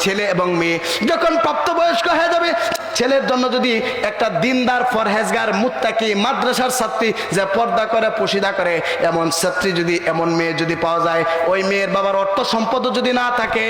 ছেলে এবং মেয়ে যখন প্রাপ্তবয়স্ক হয়ে যাবে, ছেলের জন্য যদি একটা দিনদার পরহেজগার মুত্তাকি মাদ্রাসার ছাত্রী যে পর্দা করে পুশিদা করে এমন ছাত্রী যদি, এমন মেয়ে যদি পাওয়া যায়, ওই মেয়ের বাবার অর্থ সম্পদও যদি না থাকে,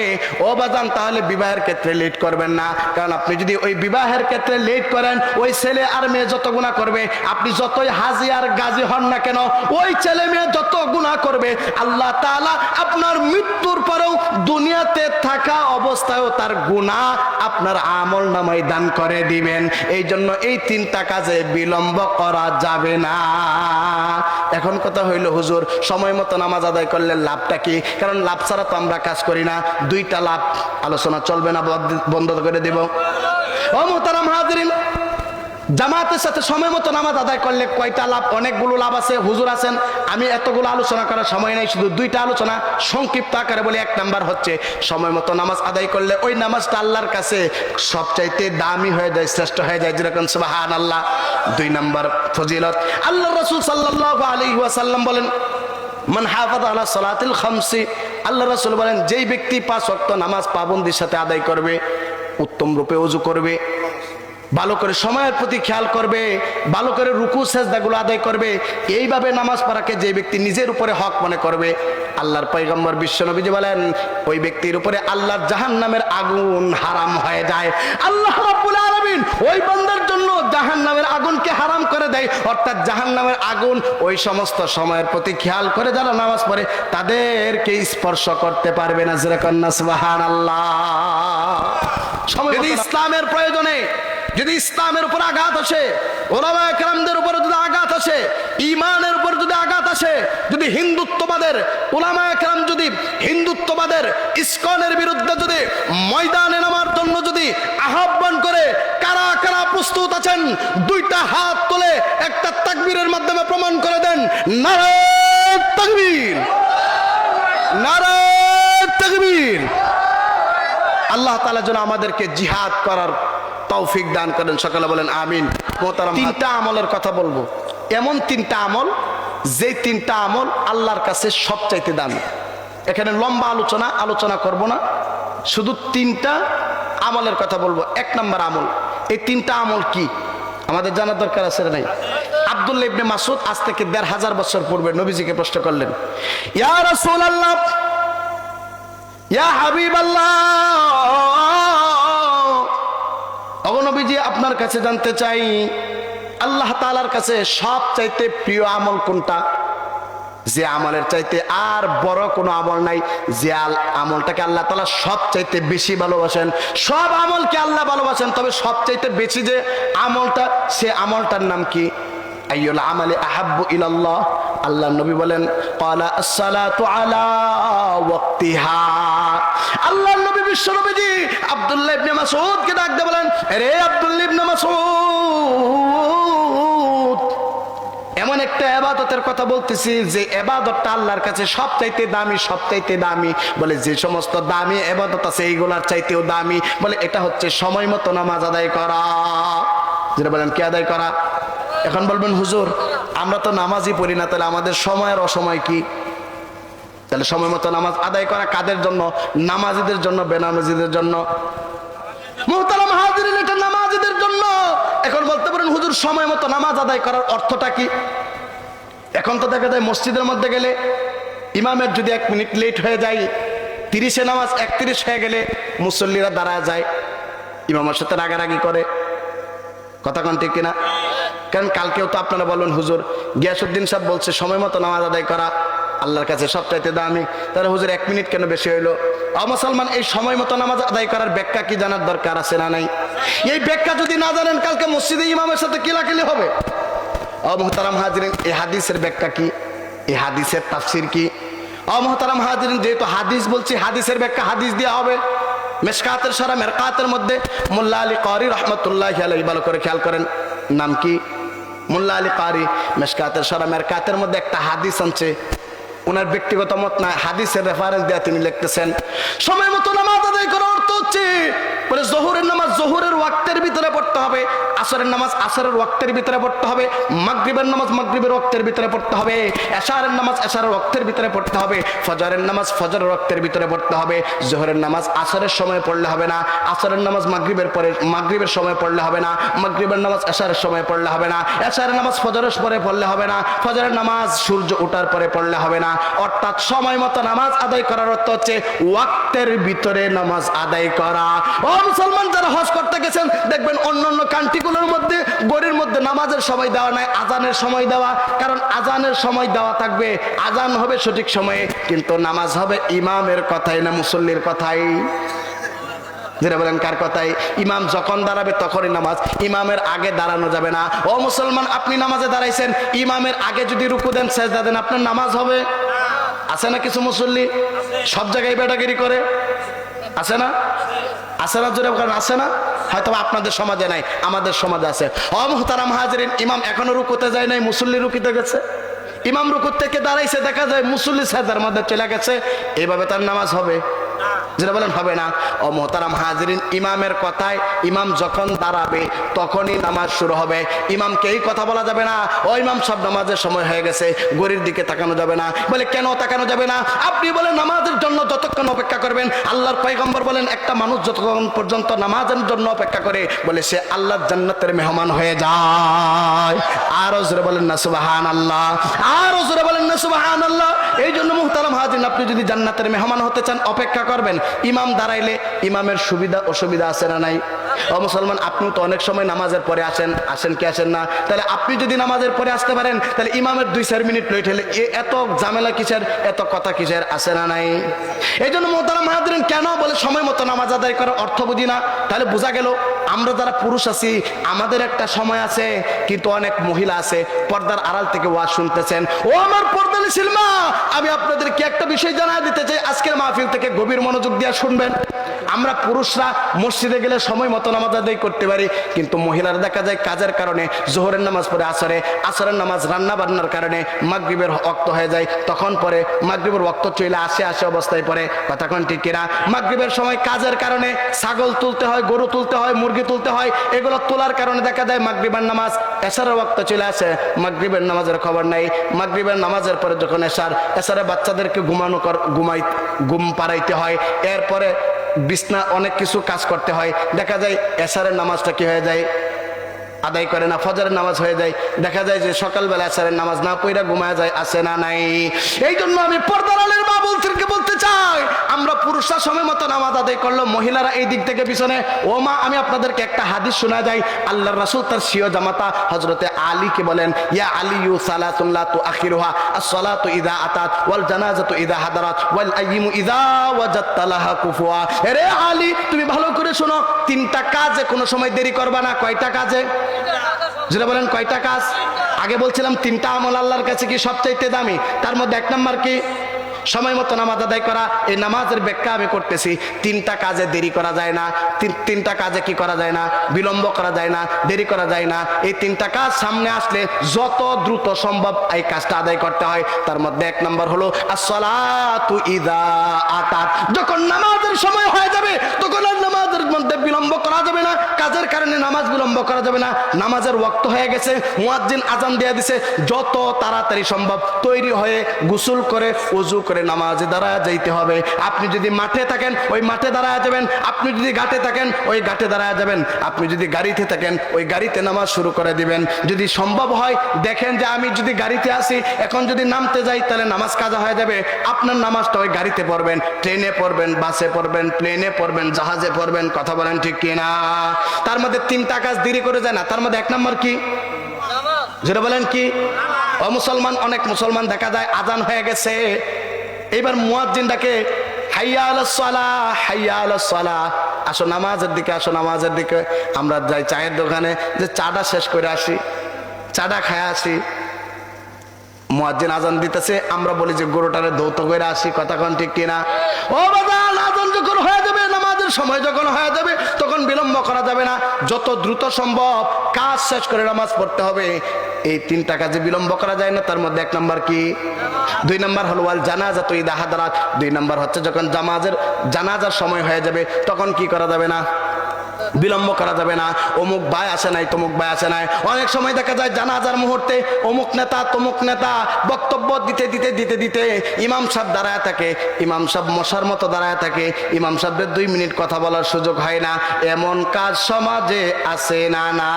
ও বাজান, তাহলে বিবাহের ক্ষেত্রে লেট করবেন না। কারণ আপনি যদি ওই বিবাহের ক্ষেত্রে লেট করেন, ওই ছেলে আর মেয়ে যত গুনাহ করবে, আপনি যতই হাজি আর গাজী হন না কেন, ওই ছেলে মেয়ে যত গুনাহ করবে, আল্লাহ তাআলা আপনার মৃত্যুর পরেও দুনিয়াতে থাকা অবস্থায়ও তার গুনাহ আপনার আমল নামায় দান করে দিবেন। এই জন্য এই তিনটা কাজে বিলম্ব করা যাবে না। এখন কথা হইল, হুজুর সময় মতো নামাজ আদায় করলে লাভটা কি? কারণ লাভ ছাড়া তো আমরা কাজ করি না। দুইটা লাভ, আলোচনা চলবে না, বন্ধ করে দিব। ও মুহতারাম হাজিরিন, জামাতের সাথে সময় মতো নামাজ আদায় করলে কয়টা লাভ? অনেকগুলো লাভ আছে। হুজুর আছেন, আমি এতগুলো আলোচনা করার সময় নাই, শুধু দুইটা আলোচনা সংক্ষিপ্ত আকারে বলি। এক নাম্বার হচ্ছে, সময় মতো নামাজ আদায় করলে ওই নামাজটা আল্লাহর কাছে সবচাইতে দামি হয়ে যায়, শ্রেষ্ঠ হয়ে যায়, যেরকম সুবহানাল্লাহ। দুই নাম্বার ফজিলত, আল্লাহ রাসূল সাল্লাল্লাহু আলাইহি ওয়াসাল্লাম বলেন, মান হাফাযা আলা সালাতিল খামসি, আল্লাহ রাসূল বলেন, যেই ব্যক্তি 5 ওয়াক্ত নামাজ পাবন্দির সাথে আদায় করবে, উত্তম রূপে ওযু করবে, ভালো করে সময়ের প্রতি খেয়াল করবে, ভালো করে রুকু সেজদাগুলো আদায় করবে, এইভাবে নামাজ পড়াকে যে ব্যক্তি নিজের উপরে হক মনে করবে, আল্লাহর পয়গম্বর বিশ্বনবীজি বলেন, ওই ব্যক্তির উপরে আল্লাহর জাহান্নামের আগুন হারাম হয়ে যায়। আল্লাহ রাব্বুল আলামিন ওই বান্দার জন্য জাহান্নামের আগুনকে হারাম করে দেয়। অর্থাৎ জাহান্নামের আগুন ওই সমস্ত সময়ের প্রতি খেয়াল করে যারা নামাজ পড়ে তাদেরকে স্পর্শ করতে পারবে না। যেরকম সুবহানাল্লাহ। যদি ইসলামের প্রয়োজনে, যদি ইসলামের উপর আঘাত আসে, ওলামায়ে কেরামদের উপর যদি আঘাত আসে, ঈমানের উপর যদি আঘাত আসে, যদি হিন্দুত্ববাদের ওলামায়ে কেরাম যদি হিন্দুত্ববাদের ইসকনের বিরুদ্ধে যদি ময়দানে নামার জন্য যদি আহ্বান করে, কারা কারা প্রস্তুত আছেন? দুইটা হাত তুলে একটা তাকবীরের মাধ্যমে প্রমাণ করে দেন, নারায়ে তাকবীর, নারায়ে তাকবীর। আল্লাহ তাআলা যেন আমাদেরকে জিহাদ করার তৌফিক দান করেন, সকলে বলেন আমিন। তিনটা আমলের কথা বলবো, এমন তিনটা আমল, যে তিনটা আমল আল্লাহর কাছে সবচাইতে দামি। এখানে লম্বা আলোচনা করব না, শুধু তিনটা আমলের কথা বলবো। এক নাম্বার আমল, এই তিনটা আমল কি আমাদের জানার দরকার আছে না নাই? আব্দুল্লাহ ইবনে মাসউদ আজ থেকে ১৫০০ বছর পূর্বে নবীজিকে প্রশ্ন করলেন, ইয়া রাসূলুল্লাহ, ইয়া হাবিবাল্লাহ, নবীজি আপনার কাছে জানতে চাই, আল্লাহ তাআলার কাছে সবচাইতে প্রিয় আমল কোনটা? যে আমলের চাইতে আর বড় কোনো আমল নাই, যে আমলটাকে আল্লাহ তাআলা সবচাইতে বেশি ভালোবাসেন। সব আমলকে আল্লাহ ভালোবাসেন, তবে সবচাইতে বেশি যে আমলটা, সে আমলটার নাম কি? আইয়ুল আমালি আহাব্বু ইলাল্লাহ। আল্লাহ নবী বলেন, ক্বালা আসসালাতু আলা ওয়াক্তিহা। আল্লাহ নবী বিশ্ব নবীজি আব্দুল্লাহ ইবনে মাসউদকে ডাক দিয়ে বলেন, আরে আব্দুল্লাহ ইবনে মাসউদ, এমন একটা ইবাদতের কথা বলতেছি যে ইবাদতটা আল্লাহর কাছে সবচাইতে দামি, সবচাইতে দামি। বলে যে সমস্ত দামি ইবাদত আছে এইগুলার চাইতেও দামি। বলে এটা হচ্ছে সময় মতো নামাজ আদায় করা। যেটা বলেন কি আদায় করা? এখন বলবেন, হুজুর আমরা তো নামাজই পড়ি না, তাহলে আমাদের সময়ের অসময় কি? তাহলে সময় মতো নামাজ আদায় করা কাদের জন্য? নামাজিদের জন্য, বেনামাজিদের জন্য। মুহতারাম হাজিরিন, এটা নামাজিদের জন্য। এখন বলতে পারেন, হুজুর সময় মতো নামাজ আদায় করার অর্থটা কি? এখন তো দেখা যায় মসজিদের মধ্যে গেলে ইমামের যদি 1 মিনিট লেট হয়ে যায়, 30-এ নামাজ 31 হয়ে গেলে মুসল্লিরা দাঁড়ায় যায়, ইমামের সাথে রাগারাগি করে। কথা কোন ঠিক কিনা? কারণ কালকেও তো আপনারা বলবেন, হুজুর গিয়াসউদ্দিন সাহেব বলছে সময় মতো নামাজ আদায় করা আল্লাহর কাছে সবচাইতে দামি, তাহলে হুজুর 1 মিনিট কেন বেশি হইলো? মুসলমান, এই সময় মতো নামাজ আদায় করার ব্যাখ্যা কি জানার দরকার আছে না নাই? এই ব্যাখ্যা যদি না জানেন, কালকে মসজিদে ইমামের সাথে কিলাকিলি হবে। মুহতারাম হাজিরিন, এই হাদিসের ব্যাখ্যা কি? এই হাদিসের তাফসীর কি? মুহতারাম হাজিরিন, যেহেতু হাদিস বলছি, হাদিসের ব্যাখ্যা হাদিস দেওয়া হবে। মেশকাতের সারা মেরকাতের মধ্যে মোল্লা আলী কারি রহমতুল্লাহি আলাইহি, ভালো করে খেয়াল করেন, নাম কি? মোল্লা আলী কারি। মেশকাতের সারা মেরকাতের মধ্যে একটা হাদিস আনছে, ওনার ব্যক্তিগত মত না, হাদিসের রেফারেন্স দেয়া তিনি লিখতেছেন, সময় মতো নামাজ আদায় করার অর্থ হচ্ছে বলে জোহরের নামাজ জোহরের ওয়াক্তের ভিতরে পড়তে হবে, আসরের নামাজ আসরের ওয়াক্তের ভিতরে পড়তে হবে, মাগরিবের নামাজ মাগরিবের ওয়াক্তের ভিতরে পড়তে হবে, এশারের নামাজ এশারের ওয়াক্তের ভিতরে পড়তে হবে, ফজরের নামাজ ফজরের ওয়াক্তের ভিতরে পড়তে হবে। জোহরের নামাজ আসরের সময় পড়লে হবে না, আসরের নামাজ মাগরিবের পরে মাগরিবের সময় পড়লে হবে না, মাগরিবের নামাজ এশারের সময় পড়লে হবে না, এশারের নামাজ ফজরের পরে পড়লে হবে না, ফজরের নামাজ সূর্য ওঠার পরে পড়লে হবে না। অর্থাৎ সময় মতো নামাজ আদায় করার অর্থ হচ্ছে ওয়াক্তের ভিতরে নামাজ আদায় করা। ও মুসলমান যারা হজ করতে গেছেন দেখবেন অন্যান্য কান্ট্রিগুলোর মধ্যে গড়ির মধ্যে নামাজের সময় দেওয়া নাই, আজানের সময় দেওয়া, কারণ আজানের সময় দেওয়া থাকবে, আজান হবে সঠিক সময়ে, কিন্তু নামাজ হবে ইমামের কথাই না মুসল্লির কথাই। যেটা বলেন কার কথাই? ইমাম যখন দাঁড়াবে তখনই নামাজ, ইমামের আগে দাঁড়ানো যাবে না। ও মুসলমান, আপনি নামাজে দাঁড়াইছেন, ইমামের আগে যদি রুকু দেন সেজদা দেন, আপনার নামাজ হবে? আছে না কিছু মুসল্লি সব জায়গায় বেটাগিরি করে? আছে না? আছে না? জোরে বলেন আছে না? হয়তো আপনাদের সমাজে নাই, আমাদের সমাজে আছে। ও মুহতারাম হাজিরিন, ইমাম এখনো রুকুতে যায় নাই, মুসল্লি রুকুতে গেছে। ইমাম রুকু থেকে দাঁড়াইছে, দেখা যায় মুসল্লি সাজদার মধ্যে চলে গেছে, এইভাবে তার নামাজ হবে? যেটা বলেন হবে না। ও মুহতারাম হাজিরিন, ইমামের কথায় ইমাম যখন দাঁড়াবে তখনই নামাজ শুরু হবে। ইমামকে এই কথা বলা যাবে না, ও ইমাম সব নামাজের সময় হয়ে গেছে, ঘড়ির দিকে তাকানো যাবে না। বলে কেন তাকানো যাবে না? আপনি বলেন নামাজের জন্য যতক্ষণ অপেক্ষা করবেন, আল্লাহর পয়গম্বর বলেন একটা মানুষ যতক্ষণ পর্যন্ত নামাজের জন্য অপেক্ষা করে বলে সে আল্লাহর জান্নাতের মেহমান হয়ে যায়। আরো জোরে বলেন না সুবহানাল্লাহ, আরো জোরে বলেন না সুবহানাল্লাহ। এই জন্য মুহতারাম হাজিরিন, আপনি যদি জান্নাতের মেহমান হতে চান অপেক্ষা করবেন। ইমাম দাঁড়াইলে ইমামের সুবিধা অসুবিধা আছে না নাই? ও মুসলমান, আপনি তো অনেক সময় নামাজের পরে আসেন কি আসেন না? তাহলে আপনি যদি নামাজের পরে আসতে পারেন, তাহলে ইমামের 2-4 মিনিট লেট হলে এত ঝামেলা কিসের, এত কথা কিসের, আছে না নাই? এই জন্য মুহতারাম হাজিরিন, কেন বলে সময় মতো নামাজ আদায় করার অর্থ বুঝি না? তাহলে বোঝা গেল আমরা যারা পুরুষ আছি আমাদের একটা সময় আছে, কিন্তু অনেক মহিলা আছে পর্দার আড়াল থেকে ওয়াজ শুনতেছেন। ও আমার পর্দানিশীল মা, আমি আপনাদেরকে একটা বিষয় জানাই দিতে চাই, আজকের মাহফিল থেকে গভীর মনোযোগ দিয়ে শুনবেন। আমরা পুরুষরা মসজিদে গেলে সময় মতো নামাজ আদায় করতে পারি, কিন্তু মহিলারা দেখা যায় কাজের কারণে জোহরের নামাজ পড়ে আসরে, আসরের নামাজ রান্না বান্নার কারণে মাগরিবের ওয়াক্ত হয়ে যায়, তখন পরে মাগরিবের ওয়াক্ত চলে আসে অবস্থায় পড়ে। কথা কোন ঠিক কিনা? মাগরিবের সময় কাজের কারণে ছাগল তুলতে হয়, গরু তুলতে হয়, মুরগি তুলতে হয়, এগুলো তোলার কারণে দেখা যায় মাগরিবের নামাজ এশারের ওয়াক্ত চলে আসে, মাগরিবের নামাজের খবর নাই। মাগরিবের নামাজের পরে যখন এশারে বাচ্চাদেরকে ঘুম পাড়াইতে হয়, এরপরে বিছনা অনেক কিছু কাজ করতে হয়, দেখা যায় এশারের নামাজটা কি হয়ে যায়, আদায় করে না, ফজরের নামাজ হয়ে যায়, দেখা যায় যে সকালবেলা এশারের নামাজ না পড়া ঘুমায় যায়, আছে না নাই? এই জন্য আমি পর্দার আলের মা বলতে চাই, আমরা পুরুষরা সময় মতো নামাজ আদায় করলো, মহিলারা এই দিক থেকে পিছনে। ও মা, আমি আপনাদেরকে একটা হাদিস শোনা যায়, আল্লাহর রাসূল তার স্বীয় জামাতা হযরতে আলীকে বলেন, ইয়া আলিয়ু সালাতুল্লাহ তুআখিরুহা আস-সালাতু ইযা আতাত ওয়াল জানাজাতু ইযা হাদারাত ওয়াল আইয়িমু ইযা ওয়াজাদতা লাহা কুফুয়া। রে আলী, তুমি ভালো করে শোনো, 3টা কাজে কোনো সময় দেরি করবা না। কয়টা কাজে? যেটা বলেন কয়টা কাজ? আগে বলছিলাম 3টা আমল আল্লাহর কাছে কি সবচাইতে দামি, তার মধ্যে 1 নাম্বার কি? সময় মতো নামাজ আদায় করা। এই নামাজের ব্যাখ্যা আমি করতেছি। 3টা কাজে দেরি করা যায় না, 3টা কাজে কি করা যায় না? বিলম্ব করা যায় না, দেরি করা যায় না। এই 3টা কাজ সামনে আসলে যত দ্রুত সম্ভব এই কাজটা আদায় করতে হয়। তার মধ্যে 1 নাম্বার হলো as-salatu idha atat, যখন নামাজের সময় হয়ে যাবে তখন আর নামাজের মধ্যে বিলম্ব করা যাবে না, কাজের কারণে নামাজ বিলম্ব করা যাবে না। নামাজের ওয়াক্ত হয়ে গেছে, মুয়াজ্জিন আজান দিয়ে দিছে, যত তাড়াতাড়ি সম্ভব তৈরি হয়ে গোসল করে ওযু করে নামাজে দাঁড়ায় যাইতে হবে। আপনি যদি মাঠে থাকেন ওই মাঠে দাঁড়ায় যাবেন, আপনি যদি ঘাটে থাকেন ওই ঘাটে দাঁড়ায় যাবেন, আপনি যদি গাড়িতে থাকেন ওই গাড়িতে নামাজ শুরু করে দিবেন। যদি সম্ভব হয় দেখেন যে আমি যদি গাড়িতে আসি, এখন যদি নামতে যাই তাহলে নামাজ কাজা হয়ে যাবে, আপনার নামাজটা ওই গাড়িতে পড়বেন, ট্রেনে পড়বেন, বাসে পড়বেন, প্লেনে পড়বেন, জাহাজে পড়বেন। কথা বলেন ঠিক কিনা? তার মধ্যে 3টা কাজ দেরি করে যায় না। তার মধ্যে 1 নম্বর কি? যেটা বলেন কি? ও মুসলমান, অনেক মুসলমান দেখা যায় আজান হয়ে গেছে, এইবার মুয়াজ্জিন ডাকে, হাইয়া আলাস সালাহ, হাইয়া আলাস সালাহ, আসো নামাজের দিকে, আসো নামাজের দিকে। আমরা যাই চায়ের দোকানে, যে চাটা শেষ করে আসি, চাটা খায় আসি, মুয়াজ্জিন আজান দিতেছে, আমরা বলি যে গরুটারে ধৌত করে আসি। কথা কোন ঠিক কিনা? ও বাজান, আজান যখন হয়ে যাবে, নামাজের সময় যখন হয়ে যাবে, তখন বিলম্ব করা যাবে না, যত দ্রুত সম্ভব কাজ শেষ করে নামাজ পড়তে হবে। এই 3টা কাজে বিলম্ব করা যায় না। তার মধ্যে 1 নাম্বার কি? 2 নাম্বার হলো ওয়াল জানাজাতু ইযা হাদারাত, 2 নাম্বার হচ্ছে যখন জানাজার সময় হয়ে যাবে তখন কি করা যাবে না? বিলম্ব করা যাবে না, অমুক ভাই আসে নাই, তমুক ভাই আসে নাই। অনেক সময় দেখা যায় জানাজার মুহূর্তে অমুক নেতা তমুক নেতা বক্তব্য দিতে দিতে দিতে দিতে ইমাম সাহেব দাঁড়ায় থাকে, ইমাম সাহেব মশার মতো দাঁড়ায় থাকে, ইমাম সাহেবের 2 মিনিট কথা বলার সুযোগ হয় না। এমন কাজ সমাজে আছে না? না,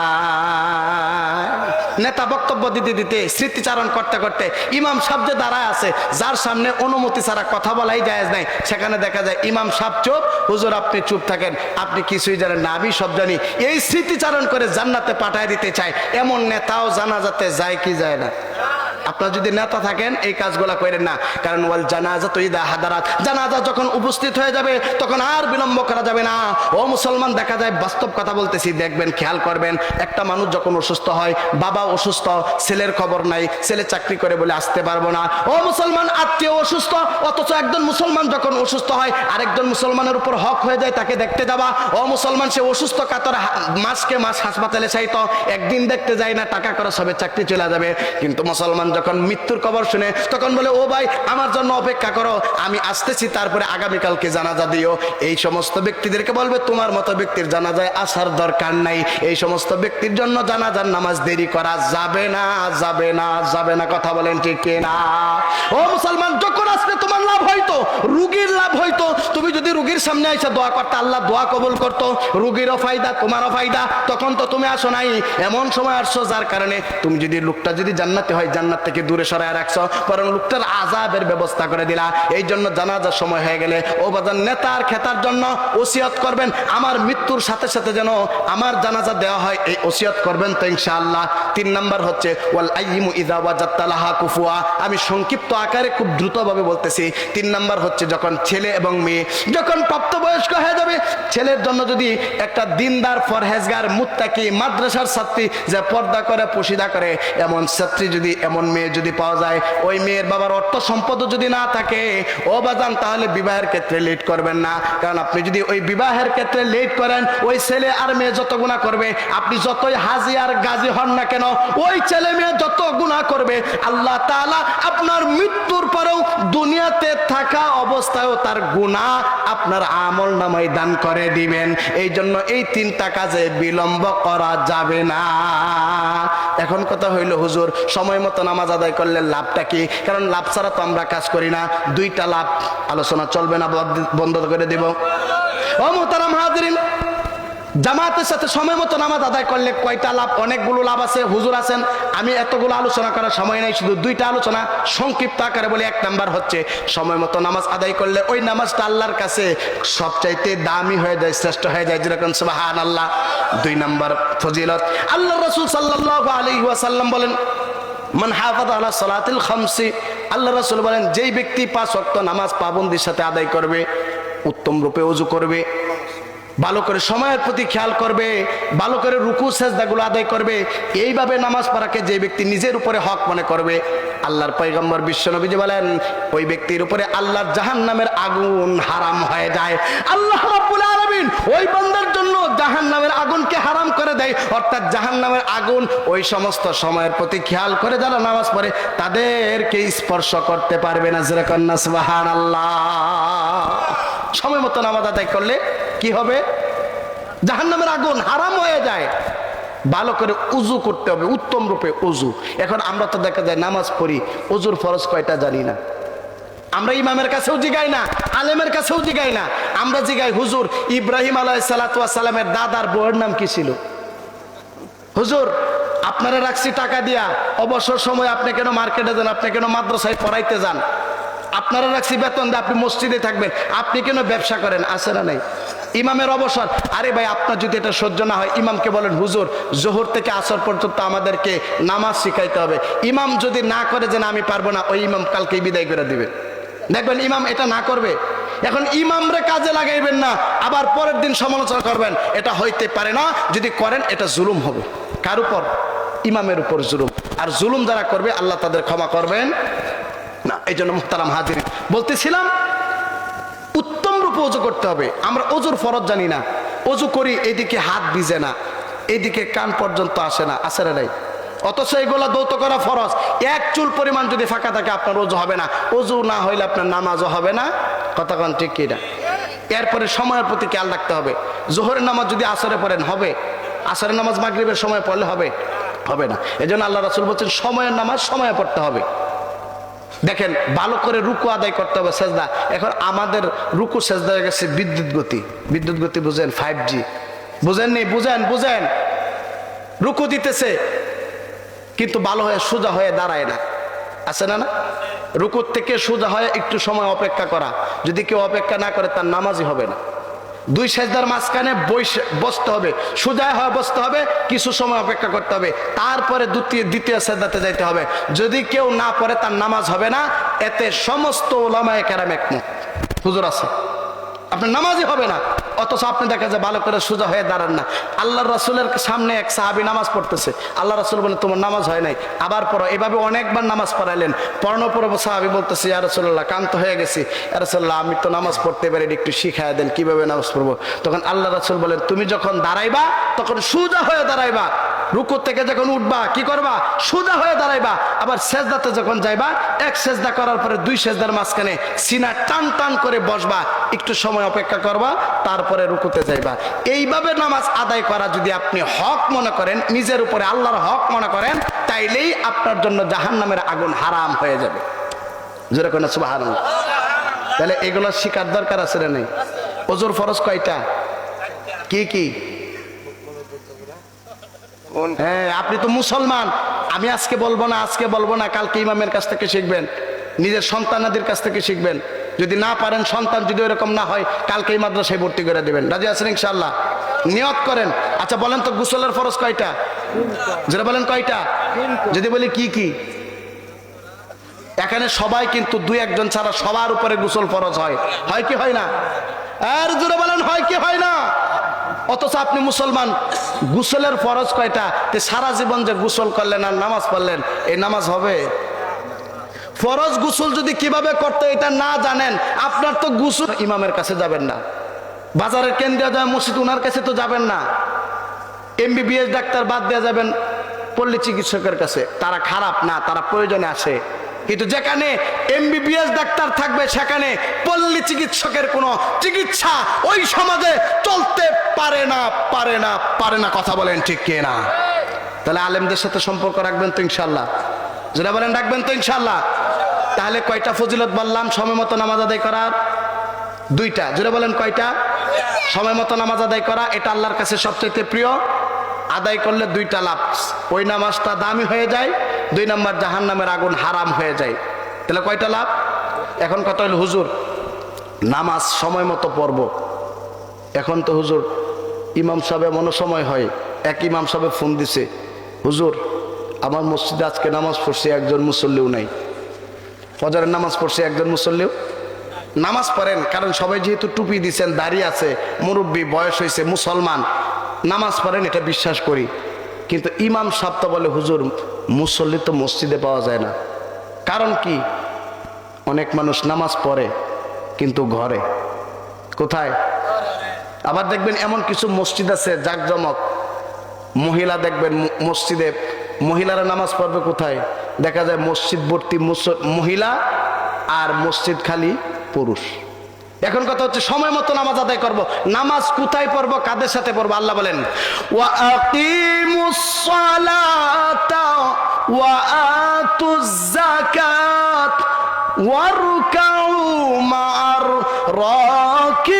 নেতা বক্তব্য দিতে দিতে স্মৃতিচারণ করতে করতে ইমাম সাহেব যে দাঁড়ায় আছে, যার সামনে অনুমতি ছাড়া কথা বলাই জায়েজ নাই, সেখানে দেখা যায় ইমাম সাহেব চুপ, হুজুর আপনি চুপ থাকেন, আপনি কিছুই জানেন না, আমি সব জানি। এই স্মৃতিচারণ করে জান্নাতে পাঠায় দিতে চায়, এমন নেতাও জানাজাতে যায় কি যায় না? আপনারা যদি নেতা থাকেন এই কাজগুলা করেন না, কারণ ওয়াল জানাজা তো ইদা হাদারাত, জানাজা যখন উপস্থিত হয়ে যাবে তখন আর বিলম্ব করা যাবে না। ও মুসলমান, দেখা যায় বাস্তব কথা বলতেছি, দেখবেন, খেয়াল করবেন, একটা মানুষ যখন অসুস্থ হয়, বাবা অসুস্থ, ছেলের খবর নাই, ছেলে চাকরি করে বলে আসতে পারবো না। ও মুসলমান, আত্মীয় অসুস্থ, অথচ একজন মুসলমান যখন অসুস্থ হয় আরেকজন মুসলমানের উপর হক হয়ে যায় তাকে দেখতে যাওয়া। ও মুসলমান, সে অসুস্থ কাতর মাসকে মাস হাসপাতালে চাইতো, একদিন দেখতে যায় না, টাকা খরচ হবে, চাকরি চলে যাবে। কিন্তু মুসলমান যখন মৃত্যুর খবর শুনে তখন বলে, ও ভাই আমার জন্য অপেক্ষা করো, আমি আসতেছি, তারপরে আগামীকালকে জানাজা দিও। এই সমস্ত ব্যক্তিদেরকে বলবে তোমার মতো ব্যক্তির জানাজায় আসার দরকার নাই, এই সমস্ত ব্যক্তির জন্য জানাজার নামাজ দেরি করা যাবে না, যাবে না, যাবে না। কথা বলেন ঠিক না? ও মুসলমান, যখন আসলে তোমার লাভ হইতো, রুগীর লাভ হইতো, তুমি যদি রুগীর সামনে এসে দোয়া করতে, আল্লাহ দোয়া কবুল করতো, রুগীরও ফায়দা তোমারও ফায়দা, তখন তো তুমি আসো নাই। এমন সময় আসছো যার কারণে তুমি যদি লোকটা যদি জান্নাতে হয় জান্নাত থেকে দূরে সরায় রাখছো, বরং লোকটার আযাবের ব্যবস্থা করে দিলা। এই জন্য জানাজার সময় হয়ে গেলে ও বাজার নেতার খেতার জন্য ওসিয়ত করবেন, আমার মৃত্যুর সাথে সাথে যেন আমার জানাজা দেওয়া হয়, এই ওসিয়ত করবেন তো ইনশাআল্লাহ। 3 নাম্বার হচ্ছে ওয়াল আইয়িমু ইযা ওয়াজাদতা লাহা কুফুয়া। আমি সংক্ষিপ্ত আকারে খুব দ্রুতভাবে বলতেছি। 3 নাম্বার হচ্ছে যখন ছেলে এবং মেয়ে যখন প্রাপ্তবয়স্ক হয়ে যাবে, ছেলের জন্য যদি একটা দিনদার ফরহেজগার মুত্তাকি মাদ্রাসার ছাত্রী যে পর্দা করে পশিদা করে এমন ছাত্রী যদি, এমন মেয়ে যদি পাওয়া যায়, ওই মেয়ের বাবার অর্থ সম্পদ যদি না থাকে, ও বাজান, তাহলে বিবাহের ক্ষেত্রে লেট করবেন না। কারণ আপনি যদি ওই বিবাহের ক্ষেত্রে লেট করেন, ওই ছেলে আর মেয়ে যত গুনাহ করবে, আপনি যতই হাজি আর গাজী হন না কেন, ওই ছেলে মেয়ে যত গুনাহ করবে, আল্লাহ তাআলা আপনার মৃত্যুর পরেও দুনিয়াতে থাকা অবস্থায়ও তার গুনাহ আপনার আমল নামায় দান করে দিবেন। এই জন্য এই 3টা কাজে বিলম্ব করা যাবে না। এখন কথা হইল, হুজুর সময় মতো নামাজ আদায় করলে লাভটা কি? কারণ লাভ ছাড়া তো আমরা কাজ করি না। 2টা লাভ, আলোচনা চলবে না, বন্ধ করে দিব। ও মুহতারাম হাজিরিন, জামাতের সাথে সময় মতো নামাজ আদায় করলে কয়টা লাভ? অনেকগুলো লাভ আছে, হুজুর আছেন, আমি এতগুলো আলোচনা করার সময় নাই, শুধু 2টা আলোচনা সংক্ষিপ্ত আকারে বলি। 1 নাম্বার হচ্ছে সময় মতো নামাজ আদায় করলে ওই নামাজটা আল্লাহর কাছে সবচাইতে দামি হয়ে যায়, শ্রেষ্ঠ হয়ে যায়, যেরকম সুবহানাল্লাহ। 2 নাম্বার ফজিলত, আল্লাহ রাসূল সাল্লাল্লাহু আলাইহি ওয়াসাল্লাম বলেন, মান হাফাযা আলা সালাতিল খামসি, আল্লাহ রাসূল বলেন, যেই ব্যক্তি 5 ওয়াক্ত নামাজ পাবন্দির সাথে আদায় করবে, উত্তম রূপে ওযু করবে, ভালো করে সময়ের প্রতি খেয়াল করবে, ভালো করে রুকু সেজদাগুলো আদায় করবে, এইভাবে নামাজ পড়াকে যে ব্যক্তি নিজের উপরে হক মনে করবে, আল্লাহর পয়গম্বর বিশ্বনবীজি বলেন, ওই ব্যক্তির উপরে আল্লাহর জাহান্নামের আগুন হারাম হয়ে যায়। আল্লাহ রাব্বুল আলামিন ওই বান্দার জন্য জাহান্নামের আগুনকে হারাম করে দেয়। অর্থাৎ জাহান্নামের আগুন ওই সমস্ত সময়ের প্রতি খেয়াল করে যারা নামাজ পড়ে তাদেরকে স্পর্শ করতে পারবে না। যেরকম না সুবহানাল্লাহ। সময় মতো নামাজ আদায় করলে কি হবে? জাহান্নামের আগুন হারাম হয়ে যায়। ভালো করে উজু করতে হবে, উত্তম রূপে উজু। এখন আমরা তো দেখা যায় নামাজ পড়ি, উজুর ফরজ কয়টা জানি না। আমরা ইমামের কাছেও জিগাই না, আলেমের কাছেও জিগাই না, আমরা জিগাই, হুজুর ইব্রাহিম আলাইহিস সালাতু ওয়াস সালামের দাদার বউয়ের নাম কি ছিল? হুজুর আপনারা রাখছি টাকা দিয়া, অবসর সময় আপনি কেন মার্কেটে যান, আপনি কেন মাদ্রাসায় পড়াইতে যান, আপনারা রাখছি বেতন দিয়ে আপনি মসজিদে থাকবেন, আপনি কেন ব্যবসা করেন? আছে না নাই? ইমামের অবসর, আরে ভাই আপনার যদি এটা সহ্য না হয় ইমামকে বলেন, হুজুর জোহর থেকে আসর পর্যন্ত আমাদেরকে নামাজ শিখাইতে হবে। ইমাম যদি না করে যে না আমি পারবো না, ওই ইমাম কালকে বিদায় করে দিবে। দেখবেন ইমাম এটা না করবে। এখন ইমামরে কাজে লাগাইবেন না, আবার পরের দিন সমালোচনা করবেন, এটা হইতে পারে না। যদি করেন এটা জুলুম হবে। কার উপর? ইমামের উপর জুলুম। আর জুলুম যারা করবে আল্লাহ তাদের ক্ষমা করবেন না। এই জন্য মুহতারাম হাজিরিন, বলতেছিলাম উত্তম রূপে ওযু করতে হবে। আমরা ওযুর ফরজ জানি না, ওযু করি এইদিকে হাত ভিজে না, এইদিকে কান পর্যন্ত আসে না, আসে না নাই, অথচ এগুলা দৌত করা ফরজ। 1 চুল পরিমাণ যদি ফাঁকা থাকে আপনার ওযু হবে না, ওযু না হইলে আপনার নামাজও হবে না। কথা কোন ঠিক কি না? এরপরে সময়ের প্রতি খেয়াল রাখতে হবে। জোহরের নামাজ যদি আসরে পড়েন হবে, আসরের নামাজ মাগরিবের সময় পড়লে হবে? হবে না। এজন্য আল্লাহ রাসূল বলছেন সময়ের নামাজ সময়ে পড়তে হবে। দেখেন ভালো করে রুকু আদায় করতে হবে, সেজদা। এখন আমাদের রুকু সেজদা হয়ে গেছে বিদ্যুৎ গতি। বিদ্যুৎ গতি বুঝেন? 5G বুঝেননি? বুঝেন রুকু দিতেছে কিন্তু ভালো হয়ে সোজা হয়ে দাঁড়ায় না, আছে না? না, রুকুর থেকে সোজা হয়ে একটু সময় অপেক্ষা করা। যদি কেউ অপেক্ষা না করে তার নামাজই হবে না। দুই সেজদার মাঝখানে বসতে হবে, সোজা হয়ে বসতে হবে, কিছু সময় অপেক্ষা করতে হবে, তারপরে দ্বিতীয় সেজদাতে যাইতে হবে। যদি কেউ না পড়ে তার নামাজ হবে না। এতে সমস্ত উলামায়ে কেরাম একমত। হুজুর আছে, আপনার নামাজই হবে না। অথচ আপনি দেখা যায় ভালো করে সোজা হয়ে দাঁড়ান না। আল্লাহর রাসূলের সামনে এক সাহাবী নামাজ পড়তেছে, আল্লাহ রাসূল বলেন তোমার নামাজ হয় নাই, আবার পড়ো। এভাবে অনেকবার নামাজ পড়াইলেন। পড়ানোর পর সাহাবী বলতেছে ইয়া রাসূলুল্লাহ ক্লান্ত হয়ে গেছি, ইয়া রাসূলুল্লাহ আমি তো নামাজ পড়তে পারি, একটু শিখায় দেন কিভাবে নামাজ পড়বো। তখন আল্লাহ রাসূল বলেন তুমি যখন দাঁড়াইবা তখন সোজা হয়ে দাঁড়াইবা, রুকু থেকে যখন উঠবা কি করবা? সোজা হয়ে দাঁড়াইবা। আবার সেজদাতে যখন যাইবা এক সেজদা করার পরে দুই সেজদার মাঝখানে সিনা টান টান করে বসবা, একটু সময় অপেক্ষা করবা, তারপরে রুকুতে যাইবা। এইভাবে নামাজ আদায় করা যদি আপনি হক মনে করেন, নিজের উপরে আল্লাহর হক মনে করেন, তাইলেই আপনার জন্য জাহান্নামের আগুন হারাম হয়ে যাবে। জোরে কোন সুবহানাল্লাহ। তাহলে এগুলো শিকার দরকার আছে না নেই? ওজোর ফরজ কয়টা? কি কি? হ্যাঁ, আপনি তো মুসলমান। আমি আজকে বলবো না, কালকে ইমামের কাছ থেকে শিখবেন, নিজের সন্তানাদের কাছ থেকে শিখবেন। যদি না পারেন, সন্তান যদি ওরকম না হয়, কালকে এই মাদ্রাসায় ভর্তি করে দেবেন। রাজি আছেন ইনশাআল্লাহ? নিয়ত করেন। আচ্ছা বলেন তো গোসলের ফরজ কয়টা? যেটা বলেন কয়টা? যদি বলি কি কি? এখানে সবাই কিন্তু দুই একজন ছাড়া সবার উপরে গোসল ফরজ হয় কি হয় না? আর জোরে বলেন হয় কি হয় না? অথচ আপনি মুসলমান, গোসলের ফরজ কয়টা? সারা জীবন যে গোসল করলেন আর নামাজ পড়লেন, এই নামাজ হবে? ফরজ গোসল যদি কিভাবে করতে এটা না জানেন, আপনার তো গোসল ইমামের কাছে যাবেন না, বাজারের কেন্দ্রীয় জামে মসজিদ ওনার কাছে তো যাবেন না, MBBS ডাক্তার বাদ দিয়ে যাবেন পল্লী চিকিৎসকের কাছে। তারা খারাপ না, তারা প্রয়োজনে আসে। কিন্তু যেখানে MBBS ডাক্তার থাকবে সেখানে পল্লী চিকিৎসকের কোনো চিকিৎসা ওই সমাজে চলতে পারে না। কথা বলেন ঠিক কি না? তাহলে আলেমদের সাথে সম্পর্ক রাখবেন তো ইনশাল্লাহ? যেটা বলেন রাখবেন তো ইনশাল্লাহ? তাহলে কয়টা ফজিলত বললাম সময় মতো নামাজ আদায় করার? দুইটা। যেটা বলেন কয়টা? সময় মতো নামাজ আদায় করা, এটা আল্লাহর কাছে সবচেয়ে প্রিয়। আদায় করলে দুইটা লাভ, ওই নামাজটা দামি হয়ে যায়, 2 নম্বর জাহান্নামের আগুন হারাম হয়ে যায়। তাহলে কয়টা লাভ? এখন কথা হলো হুজুর নামাজ সময় মতো পড়ব। এখন তো হুজুর ইমাম সাহেব এমনও সময় হয়, এক ইমাম সাহেব ফোন দিছে, হুজুর আমার মসজিদে আজকে নামাজ পড়ছে একজন মুসল্লিও নাই, ফজরের নামাজ পড়ছে একজন মুসল্লিও। নামাজ পড়েন, কারণ সবাই যেহেতু টুপি দিচ্ছেন, দাড়ি আছে, মুরব্বী, বয়স হয়েছে, মুসলমান, নামাজ পড়েন এটা বিশ্বাস করি। কিন্তু ইমাম সাহেব তো বলে হুজুর মুসল্লি তো মসজিদে পাওয়া যায় না। কারণ কি? অনেক মানুষ নামাজ পড়ে কিন্তু ঘরে। কোথায়? আবার দেখবেন এমন কিছু মসজিদ আছে জাকজমক, মহিলা দেখবেন মসজিদে, মহিলারা নামাজ পড়বে কোথায়? দেখা যায় মসজিদ ভর্তি মহিলা আর মসজিদ খালি পুরুষ। এখন কথা হচ্ছে সময় মতো নামাজ আদায় করব। নামাজ কোথায় পড়বো, কাদের সাথে পড়বো? আল্লাহ বলেন ওয়া আকিমুস সালাতা ওয়া আতুজ যাকাত ওয়ারকাউ মা'আর রাকিঈন।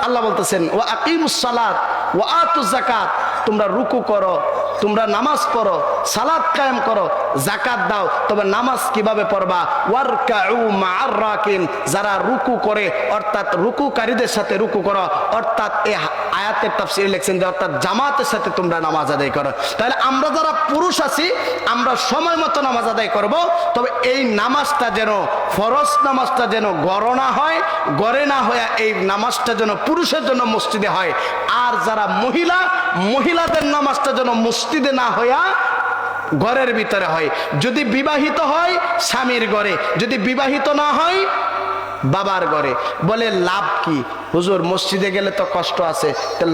আল্লাহ বলতেছেন ওয়া আকিমুস সালাত ওয়া আতুজ যাকাত, তোমরা রুকু করো, তোমরা নামাজ পড়ো, সালাত কায়েম করো, যাকাত দাও। তবে নামাজ কিভাবে পড়বা? ওয়ারকাউ মা'আর রাকিন, যারা রুকু করে অর্থাৎ রুকুকারীদের সাথে রুকু করো, অর্থাৎ এই আয়াতের তাফসীরে লিখছেন যে অর্থাৎ জামাতের সাথে তোমরা নামাজ আদায় করো। তাহলে আমরা যারা পুরুষ আছি আমরা সময় মতো নামাজ আদায় করব। তবে এই নামাজটা যেন, ফরজ নামাজটা যেন গড় না হয়, গড়ে না হয়ে এই নামাজটা যেন পুরুষের জন্য মসজিদে হয়। আর যারা মহিলাদের নামাজটা যেন মসজিদে না হইয়া ঘরের ভিতরে হয়। যদি বিবাহিত হয় স্বামীর ঘরে, যদি বিবাহিত না হয় বাবার ঘরে। বলে লাভ কি? হুজুর মসজিদে গেলে তো কষ্ট আছে,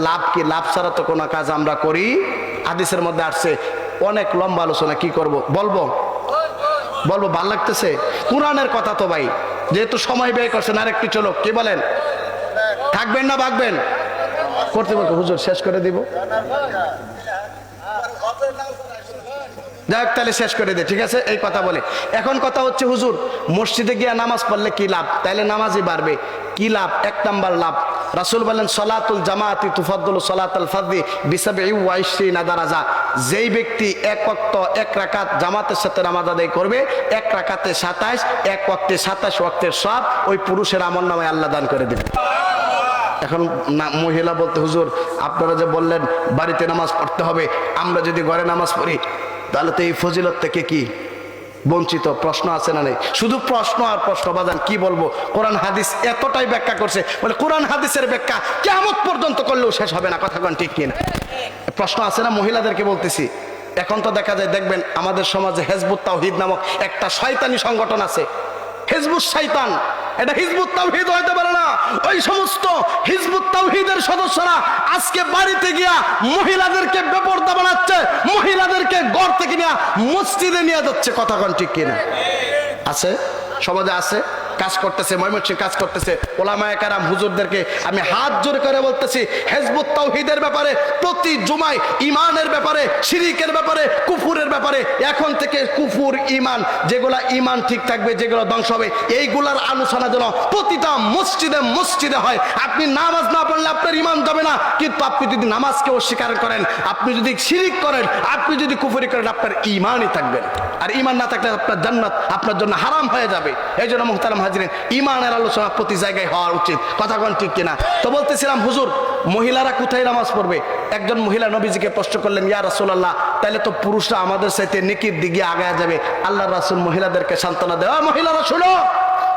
লাভ কি? লাভ ছাড়া তো কোনো কাজ আমরা করি। হাদিসের মধ্যে আসছে, অনেক লম্বা আলোচনা, কি করব বলবো? বলবো ভাল লাগতেছে? কোরআনের কথা তো ভাই, যেহেতু সময় ব্যয় করছেন আর একটু চলো, কি বলেন? থাকবেন না ভাগবেন? কর্তৃপক্ষ হুজুর শেষ করে দিব, যাই হোক তাহলে শেষ করে দে, ঠিক আছে? এই কথা বলে এখন কথা হচ্ছে হুজুর মসজিদে গিয়ে নামাজ পড়লে কি লাভ? তাইলে নামাজই বাড়বে। কি লাভ? এক নাম্বার লাভ, রাসূল বলেন সলাতুল জামাআতি তুফাদ্দুলু সলাতুল ফারদি বিসাবঈ ওয়া ইশরিনা দারাজা। যেই ব্যক্তি এক ওয়াক্ত এক রাকাত জামাতের সাথে নামাজ আদায় করবে, এক রাকাতে 27, এক ওয়াক্তে 27 ওয়াক্তের সব ওই পুরুষের আমলনামায় আল্লাহ দান করে দেবে। এখন মহিলা বলতে হুজুর আপনারা যে বললেন বাড়িতে নামাজ পড়তে হবে, আমরা যদি ঘরে নামাজ পড়ি তাহলে তো এই ফজিলত থেকে কি বঞ্চিত? প্রশ্ন আছে না নেই? শুধু প্রশ্ন আর প্রশ্ন, বাজান কি বলবো? কোরআন হাদিস এতটাই ব্যাখ্যা করছে, বলে কোরআন হাদিসের ব্যাখ্যা কিয়ামত পর্যন্ত করলেও শেষ হবে না। কথা কোন ঠিক কিনা? প্রশ্ন আছে না? মহিলাদেরকে বলতেছি, এখন তো দেখা যায়, দেখবেন আমাদের সমাজে হিজবুত তাওহীদ নামক একটা শয়তানি সংগঠন আছে। হিজবুত শয়তান, এটা হিজবুত তাওহীদ হইতে পারে না। ওই সমস্ত হিজবুত তাওহীদের সদস্যরা আজকে বাড়িতে গিয়া মহিলাদেরকে বেপরদা বানাচ্ছে, মহিলাদেরকে ঘর থেকে নিয়ে মসজিদে নিয়ে যাচ্ছে। কথা কোন ঠিক কিনা? আছে, সমাজে আছে, কাজ করতেছে, ময়মনসিংহ কাজ করতেছে। ওলামায়ে কেরাম হুজুরদেরকে আমি হাত জোর করে বলতেছি, হিজবুত তাওহীদের ব্যাপারে, প্রতি জুমায় ইমানের ব্যাপারে, শিরিকের ব্যাপারে, কুফুরের ব্যাপারে, এখন থেকে কুফুর ইমান, যেগুলা ইমান ঠিক থাকবে, যেগুলো ধ্বংস হবে, এইগুলার আলোচনা যেন প্রতিটা মসজিদে মসজিদে হয়। আপনি নামাজ না পড়লে আপনার ইমান যাবে না, কিন্তু আপনি যদি নামাজকে অস্বীকার করেন, আপনি যদি শিরিক করেন, আপনি যদি কুফরি করেন, আপনার ইমানই থাকবে না। আর ইমান না থাকলে আপনার জান্নাত আপনার জন্য হারাম হয়ে যাবে। এই জন্য মুহতারাম হাজিরিন, ইমানের আলোচনা প্রতি জায়গায় হওয়া উচিত। কথা কোন ঠিক কিনা? তো বলতেছিলাম হুজুর মহিলারা কোথায় নামাজ পড়বে? একজন মহিলা নবীজিকে প্রশ্ন করলেন, ইয়া রাসূলুল্লাহ, তাহলে তো পুরুষরা আমাদের সাথে নেকির দিকে আগায় যাবে। আল্লাহর রাসূল মহিলাদেরকে সান্ত্বনা দেয়, মহিলারা শোনো,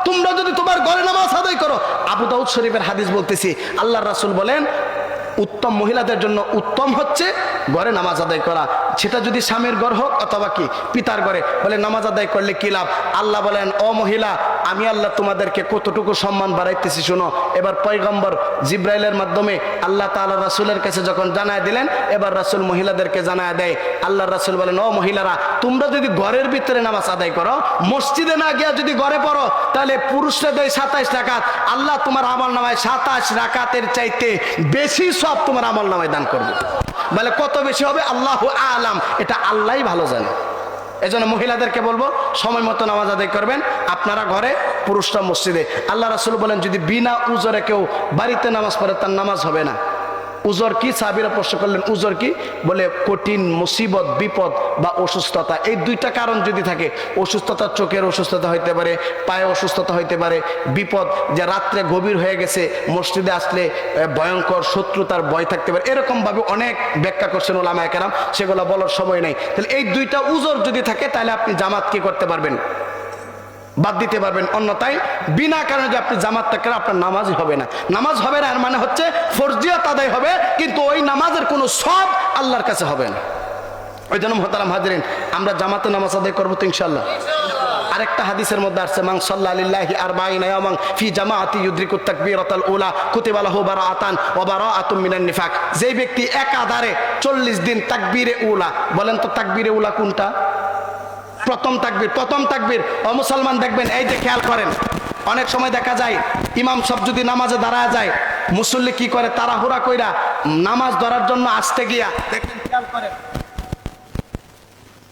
তোমরা যদি তোমার ঘরে নামাজ আদায় করো, আবু দাউদ শরীফের হাদিস বলতেছি, আল্লাহর রাসূল বলেন উত্তম মহিলাদের জন্য উত্তম হচ্ছে ঘরে নামাজ আদায় করা, সেটা যদি স্বামীর ঘর হোক অথবা কি পিতার ঘরে। বলে নামাজ আদায় করলে কি লাভ? আল্লাহ বলেন, ও মহিলা, আমি আল্লাহ তোমাদেরকে কতটুকু সম্মান বাড়াইতেছি শোনো। এবার পয়গম্বর জিব্রাইলের মাধ্যমে আল্লাহ তাআলা রাসূলের কাছে যখন জানায় দিলেন, এবার রাসূল মহিলাদেরকে জানায় দেয়। আল্লাহর রাসূল বলেন, ও মহিলারা, তোমরা যদি ঘরের ভিতরে নামাজ আদায় করো, মসজিদে না গিয়া যদি ঘরে পড়ো, তাহলে পুরুষরা দেয় 27 রাকাত, আল্লাহ তোমার আমলনামায় 27 রাকাতের চাইতে বেশি সব তোমার আমলনামায় দান করবে। বলে কত বেশি হবে? আল্লাহু আলাম, এটা আল্লাহই ভালো জানে। এজন্য মহিলাদেরকে বলবো সময় মতো নামাজ আদায় করবেন, আপনারা ঘরে, পুরুষরা মসজিদে। আল্লাহ রাসূল বলেন, যদি বিনা উজরে কেউ বাড়িতে নামাজ পড়ে তার নামাজ হবে না। উজর কি? সাহাবীরা প্রশ্ন করলেন, উজর কি? বলে কঠিন মুসিবত, বিপদ বা অসুস্থতা। এই দুইটা কারণ যদি থাকে, অসুস্থতা, চোখের অসুস্থতা হইতে পারে, পায়ে অসুস্থতা হইতে পারে, বিপদ যে রাত্রে গভীর হয়ে গেছে, মসজিদে আসলে ভয়ঙ্কর শত্রুতার ভয় থাকতে পারে, এরকম ভাবে অনেক ব্যাখ্যা করছেন ওলামায়ে কেরাম, সেগুলো বলার সময় নেই। তাহলে এই দুইটা উজর যদি থাকে, তাহলে আপনি জামাত কি করতে পারবেন? বাদ দিতে পারবেন। অন্যথায় বিনা কারণে যে আপনি জামাতটা করেন, আপনার নামাজই হবে না। নামাজ হবে না এর মানে হচ্ছে ফরজিয়াত আদায় হবে, কিন্তু ওই নামাজের কোনো সওয়াব আল্লাহর কাছে হবে না। ওই জন্য মুহতারাম হাজিরিন, আমরা জামাতে নামাজ আদায় করবো তো ইনশাআল্লাহ। আরেকটা হাদিসের মধ্যে আসছে, মান সাল্লা লিল্লাহি আরবাঈনা ইয়াওমান ফি জামাআতি ইউদরিকুত তাকবীরাতাল উলা কুতিবা লাহু বারাআতান ওয়া বারাআতুম মিনান নিফাক। যে ব্যক্তি একাধারে 40 দিন তাকবীরে উলা, বলেন তো তাকবীরে উলা কোনটা? প্রথম তাকবীর। প্রথম তাকবীর। ও মুসলমান দেখবেন, এই যে খেয়াল করেন, অনেক সময় দেখা যায় ইমাম সাহেব যদি নামাজে দাঁড়ায় যায়, মুসল্লি কি করে? তাড়াহুড়া কইরা নামাজ ধরার জন্য আসতে গিয়া দেখবেন, খেয়াল করেন,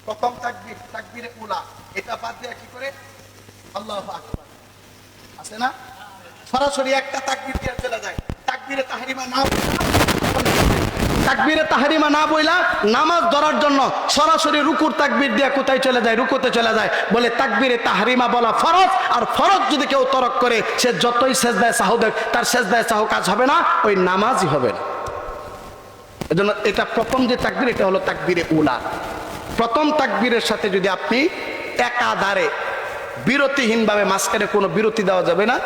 প্রথম তাকবীর, তাকবীরে উলা, এটা বাদ দিয়ে কি করে? আল্লাহু আকবার আছে না? সরাসরি একটা তাকবীর দিয়ে চলে যায়। তাকবীরে তাহরিমা না, তাকবীরে তাহরিমা না বইলা নামাজ ধরার জন্য সরাসরি রুকুর তাকবীর দিয়ে কোথায় চলে যায়? রুকুতে চলে যায়। বলে তাকবীরে তাহরিমা বলা ফরজ, আর ফরজ যদি কেউ তরক করে, সে যতই সেজদায় সাহু দেখ, তার সেজদায় সাহু কাজ হবে না, ওই নামাজই হবে না। এজন্য এটা প্রথম যে তাকবীর, এটা হলো তাকবীরে উলা। প্রথম তাকবীরের সাথে যদি আপনি একাধারে বিরতিহীনভাবে, মাঝখানে কোনো বিরতি দেওয়া যাবে না,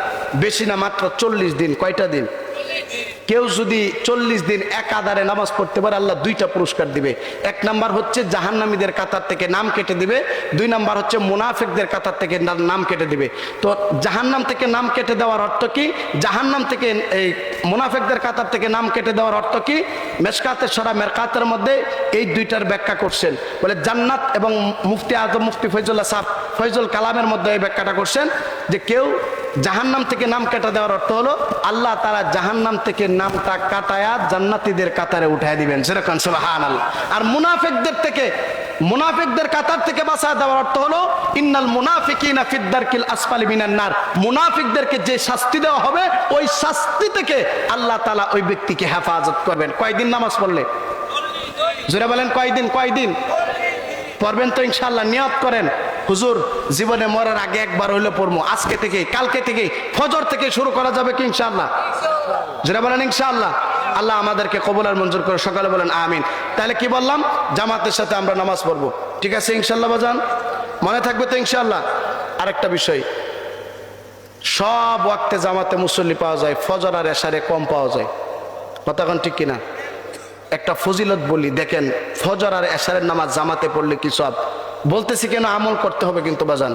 বেশি না, মাত্র 40 দিন। কয়টা দিন? কেউ যদি 40 দিন এক আধারে নামাজ পড়তে পারে আল্লাহ 2টা পুরস্কার দিবে। 1 নাম্বার হচ্ছে জাহান্নামীদের কাতার থেকে নাম কেটে দিবে, 2 নাম্বার হচ্ছে মুনাফিকদের কাতার থেকে নাম কেটে দিবে। তো জাহান্নাম থেকে নাম কেটে দেওয়ার অর্থ কি? জাহান্নাম থেকে এই মুনাফিকদের কাতার থেকে নাম কেটে দেওয়ার অর্থ কি? মেশকাতের সরা মেরকাতের মধ্যে এই 2টার ব্যাখ্যা করছেন। বলে জান্নাত এবং মুফতি আজম মুফতি ফয়জুল্লাহ সাহেব ফয়জুল কালামের মধ্যে এই ব্যাখ্যাটা করছেন যে কেউ জাহান্নাম থেকে নাম কেটে দেওয়ার অর্থ হলো আল্লাহ তাআলা জাহান্নাম থেকে নামটা কাটায়া জান্নাতীদের কাতারে উঠায় দিবেন, যেরকম সুবহানাল্লাহ। আর মুনাফিকদের কাতার থেকে বাঁচায় দেওয়ার অর্থ হলো ইন্নাল মুনাফিকিনা ফিদ দারকিল আসফালি মিনান নার। মুনাফিকদেরকে যে শাস্তি দেওয়া হবে ওই শাস্তি থেকে আল্লাহ তাআলা ওই ব্যক্তিকে হেফাজত করবেন। কয়দিন নামাজ পড়লে? জোরে বলেন কয়দিন পড়বেন? তো ইনশাআল্লাহ নিয়ত করেন, হুজুর জীবনে মরার আগে একবার হইলে পড়বো। আজকে থেকে কালকে থেকে ফজর থেকে শুরু করা যাবে কি ইনশাআল্লাহ? জোরে বলেন ইনশাআল্লাহ। আল্লাহ আমাদেরকে কবুল আর মঞ্জুর করে, সকালে বলেন আমিন। তাহলে কি বললাম? জামাতের সাথে আমরা নামাজ পড়বো, ঠিক আছে ইনশাআল্লাহ বাজান? মনে থাকবে তো ইনশাআল্লাহ? আরেকটা বিষয়, সব ওয়াক্তে জামাতে মুসল্লি পাওয়া যায়, ফজর আর এশারে কম পাওয়া যায়। কতক্ষণ ঠিক কিনা? একটা ফজিলত বলি, দেখেন ফজর আর এশারের নামাজ জামাতে পড়লে কি সব বলতেছি কেন, আমল করতে হবে কিন্তু বাজান।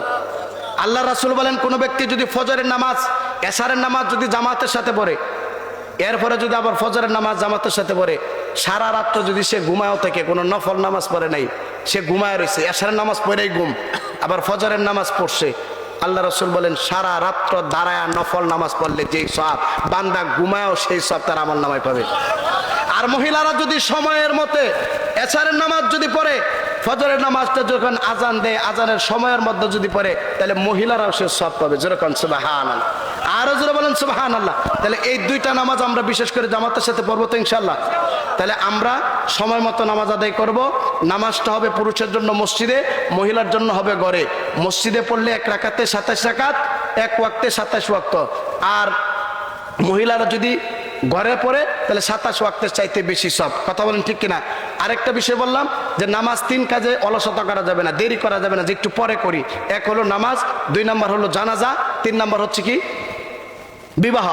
আল্লাহ রাসূল বলেন কোন ব্যক্তি যদি ফজরের নামাজ এশারের নামাজ যদি জামাতের সাথে পড়ে, এরপরে যদি আবার ফজরের নামাজ জামাতের সাথে পড়ে, সারা রাত্র যদি সে ঘুমায়ও থাকে, কোনো নফল নামাজ পড়ে নাই, সে ঘুমায় রয়েছে, এশারের নামাজ পড়েই ঘুম, আবার ফজরের নামাজ পড়ছে, আল্লাহ রাসূল বলেন সারা রাত্র দাঁড়ায়া নফল নামাজ পড়লে যেই সওয়াব, বান্দা ঘুমায়ও সেই সওয়াব তার আমল নামায় পাবে। আর মহিলারা যদি সময়ের মতে এশারের নামাজ যদি পড়ে, ফজরের নামাজটা যখন আজান দেয় আজানের সময়ের মধ্যে যদি পড়ে, তাহলে মহিলারাও সে সওয়াব পাবে, যেরকম সুবহানাল্লাহ। আরো জোরে বলেন সুবহানাল্লাহ। তাহলে এই 2টা নামাজ আমরা বিশেষ করে জামাতের সাথে পড়বো তো ইনশাআল্লাহ। তাহলে আমরা সময় মতো নামাজ আদায় করব। নামাজটা হবে পুরুষের জন্য মসজিদে, মহিলার জন্য হবে ঘরে। মসজিদে পড়লে 1 রাকাতে 27 রাকাত, 1 ওয়াক্তে 27 ওয়াক্ত। আর মহিলারা যদি ঘরে পড়ে তাহলে 27 ওয়াক্তের চাইতে বেশি সব। কথা বলেন ঠিক কিনা? আরেকটা বিষয় বললাম যে নামাজ 3 কাজে অলসতা করা যাবে না, দেরি করা যাবে না, যে একটু পরে করি। 1 হলো নামাজ, 2 নাম্বার হলো জানাজা, 3 নাম্বার হচ্ছে কি বিবাহ।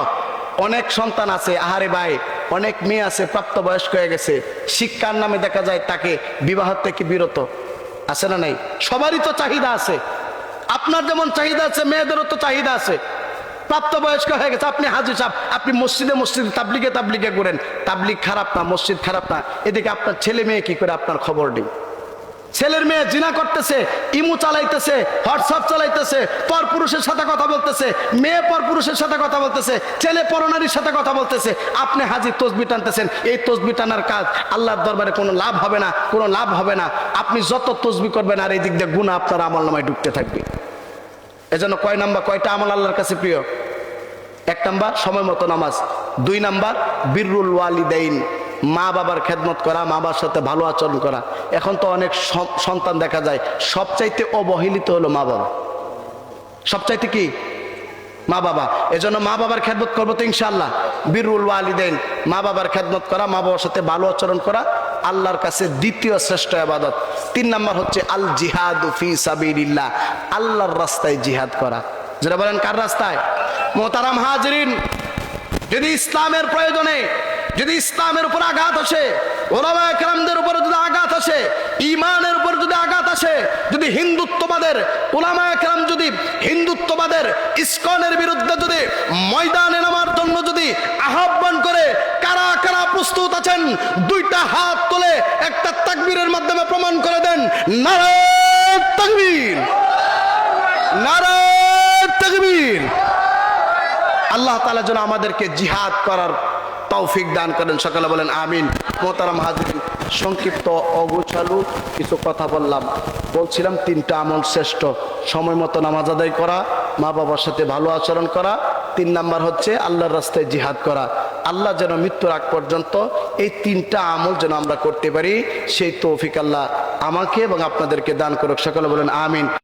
অনেক সন্তান আছে, আহারে ভাই, অনেক মেয়ে আছে প্রাপ্তবয়স্ক হয়ে গেছে, শিক্ষার নামে দেখা যায় তাকে বিবাহ থেকে বিরত আছে না নাই? সবারই তো চাহিদা আছে, আপনার যেমন চাহিদা আছে মেয়েদেরও তো চাহিদা আছে। প্রাপ্তবয়স্ক হয়ে গেছে, আপনি হাজী সাহেব, আপনি মসজিদে তাবলিগে করেন, তাবলিগ খারাপ না, মসজিদ খারাপ না, এদিকে আপনার ছেলে মেয়ে কি করে আপনার খবর নেই? ছেলের মেয়ে জিনা করতেছে, ইমু চালাইতেছে, হোয়াটসঅ্যাপ চালাইতেছে, পরপুরুষের সাথে কথা বলতেছে, মেয়ে পরপুরুষের সাথে কথা বলতেছে, ছেলে পরনারীর সাথে কথা বলতেছে, আপনি হাজী তসবিহ টানতেছেন। এই তসবিহ টানার কাজ আল্লাহর দরবারে কোনো লাভ হবে না, কোনো লাভ হবে না। আপনি যত তসবিহ করবেন আর এই দিক দিয়ে গুনাহ আপনার আমলনামায় ঢুকতে থাকবে। এজন্য কয়টা আমল আল্লাহর কাছে প্রিয়? 1 নাম্বার সময় মতো নামাজ, 2 নাম্বার বিররুল ওয়ালিদাইন, মা বাবার খেদমত করা, মা বাবার সাথে ভালো আচরণ করা। এখন তো অনেক সন্তান দেখা যায় সবচাইতে অবহেলিত হলো মা বাবা, সবচাইতে কি মা বাবা। এজন্য মা বাবার খেদমত করবো তো ইনশাআল্লাহ। বিররুল ওয়ালিদাইন, মা বাবার খেদমত করা, মা বাবার সাথে ভালো আচরণ করা আল্লাহর কাছে দ্বিতীয় শ্রেষ্ঠ ইবাদত। 3 নাম্বার হচ্ছে আল জিহাদু ফি সাবিলিল্লাহ, আল্লাহর রাস্তায় জিহাদ করা। যেটা বলেন কার রাস্তায়? মোহতারাম হাজিরিন, যদি ইসলামের প্রয়োজনে, যদি ইসলামের উপর আঘাত আসে, ওলামায়ে কেরামদের উপর যদি আঘাত আসে, ঈমানের উপর যদি আঘাত আসে, যদি হিন্দুত্ববাদের ওলামায়ে কেরাম যদি হিন্দুত্ববাদের ইসকনের বিরুদ্ধে যদি ময়দানে নামার জন্য যদি আহ্বান করে, কারা কারা প্রস্তুত আছেন? 2টা হাত তুলে একটা তাকবীরের মাধ্যমে প্রমাণ করে দেন, নারায়ে তাকবীর, নারায়ে তাকবীর। আল্লাহ তাআলা যেন আমাদেরকে জিহাদ করার তৌফিক দান করেন, সকালে বলেন আমিন। মোহতারাম হাজিরিন, সংক্ষিপ্ত অগোছালো কিছু কথা বলছিলাম 3টা আমল শ্রেষ্ঠ। সময় মতো নামাজ আদায় করা, মা বাবার সাথে ভালো আচরণ করা, 3 নাম্বার হচ্ছে আল্লাহর রাস্তায় জিহাদ করা। আল্লাহ যেন মৃত্যুর আগ পর্যন্ত এই 3টা আমল যেন আমরা করতে পারি, সেই তৌফিক আল্লাহ আমাকে এবং আপনাদেরকে দান করুক, সকালে বলেন আমিন।